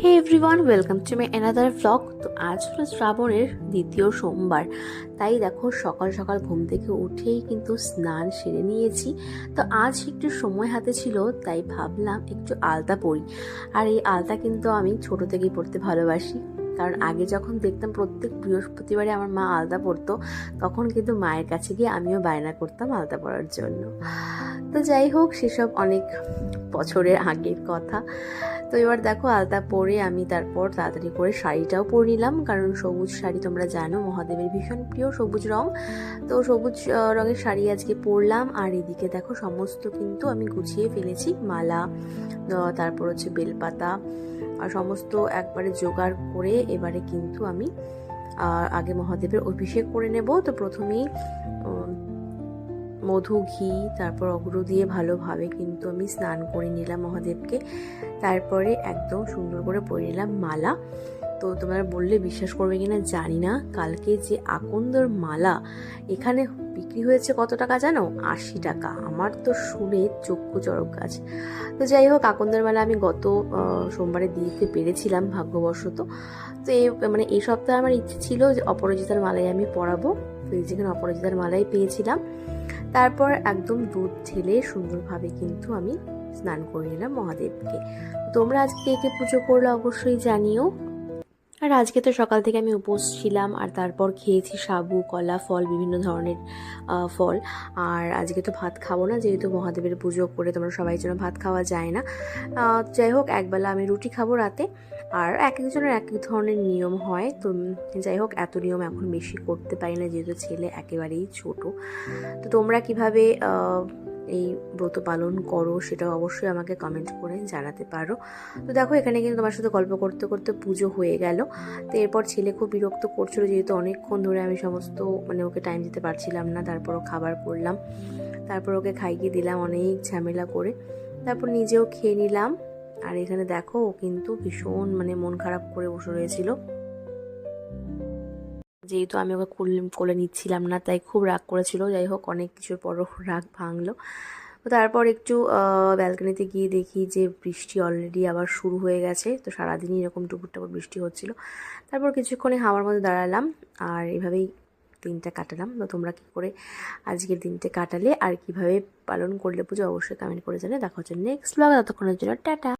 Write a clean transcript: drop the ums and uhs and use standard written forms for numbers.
Hey everyone, welcome to my another vlog. তো আজ হলো শ্রাবণের দ্বিতীয় সোমবার, তাই দেখো সকাল সকাল ঘুম থেকে উঠেই কিন্তু স্নান সেরে নিয়েছি। তো আজ একটু সময় হাতে ছিল, তাই ভাবলাম একটু আলতা পরি। আর এই আলতা কিন্তু আমি ছোট থেকেই পরতে ভালোবাসি, কারণ আগে যখন দেখতাম প্রত্যেক বৃহস্পতিবারে আমার মা আলতা পরতো, তখন কিন্তু মায়ের কাছে গিয়ে আমিও বায়না করতাম আলতা পরার জন্য। তো যাই হোক, সেসব অনেক বছরের আগের কথা। তো এবার দেখো আলতা পরে আমি তারপর তাড়াতাড়ি করে শাড়িটাও পরে নিলাম, কারণ সবুজ শাড়ি তোমরা জানো মহাদেবের ভীষণ প্রিয় সবুজ রং। তো সবুজ রঙের শাড়ি আজকে পরলাম। আর এদিকে দেখো সমস্ত কিন্তু আমি গুছিয়ে ফেলেছি, মালা, তারপর হচ্ছে বেলপাতা আর সমস্ত একবারে জোগাড় করে এবারে কিন্তু আমি আগে মহাদেবের অভিষেক করে নেব। তো প্রথমেই মধু, ঘি, তারপর অগ্র দিয়ে ভালোভাবে কিন্তু আমি স্নান করে নিলাম মহাদেবকে। তারপরে একদম সুন্দর করে পরে নিলাম মালা। তো তোমরা বললে বিশ্বাস করবে কিনা জানি না, কালকে যে আকন্দর মালা এখানে বিক্রি হয়েছে কত টাকা জানো? 80 টাকা। আমার তো শুনে চক্ষু চড়ক গাছ। তো যাই হোক, আকন্দর মালা আমি গত সোমবারে দিতে পেরেছিলাম ভাগ্যবশত। তো এই সপ্তাহে আমার ইচ্ছে ছিল যে অপরাজিতার মালাই আমি পরাবো। তো এই যেখানে অপরাজিতার মালাই পেয়েছিলাম। তারপর একদম দুধ ঢেলে সুন্দরভাবে কিন্তু আমি স্নান করে নিলাম মহাদেবকে। তোমরা আজকে কে পুজো করলে অবশ্যই জানিও। আর আজকে তো সকাল থেকে আমি উপোস ছিলাম, আর তারপর খেয়েছি সাবু, কলা, ফল, বিভিন্ন ধরনের ফল। আর আজকে তো ভাত খাবো না, যেহেতু মহাদেবের পুজো করে তোমরা সবাই জন্য ভাত খাওয়া যায় না। যাই হোক, একবেলা আমি রুটি খাবো রাতে। আর এক একজনের এক এক ধরনের নিয়ম হয়। তো যাই হোক, এত নিয়ম এখন বেশি করতে পারি না, যেহেতু ছেলে একেবারেই ছোট। তো তোমরা কিভাবে এই ব্রত পালন করো সেটাও অবশ্যই আমাকে কমেন্ট করে জানাতে পারো। তো দেখো, এখানে কিন্তু তোমার সাথে গল্প করতে করতে পুজো হয়ে গেল। তো এরপর ছেলে খুব বিরক্ত করছিল, যেহেতু অনেকক্ষণ ধরে আমি সমস্ত ওকে টাইম দিতে পারছিলাম না। তারপরও খাবার করলাম, তারপর ওকে খাইয়ে দিলাম অনেক ঝামেলা করে। তারপর নিজেও খেয়ে নিলাম। আর এখানে দেখো, ও কিন্তু ভীষণ মন খারাপ করে বসে রয়েছিল, যেহেতু আমি ওকে কোলে নিচ্ছিলাম না, তাই খুব রাগ করেছিল। যাই হোক, অনেক কিছুর পরও রাগ ভাঙলো। তো তারপর একটু ব্যালকনিতে গিয়ে দেখি যে বৃষ্টি অলরেডি আবার শুরু হয়ে গেছে। তো সারাদিনই এরকম টুপুর টাপুর বৃষ্টি হচ্ছিল। তারপর কিছুক্ষণে হাওয়ার মধ্যে দাঁড়ালাম, আর এভাবেই দিনটা কাটালাম। তো তোমরা কী করে আজকের দিনটা কাটালে আর কিভাবে পালন করলে পুজো অবশ্যই কমেন্ট করে জানে। দেখা হচ্ছে নেক্সট ব্লগ। ততক্ষণের জন্য টাটা।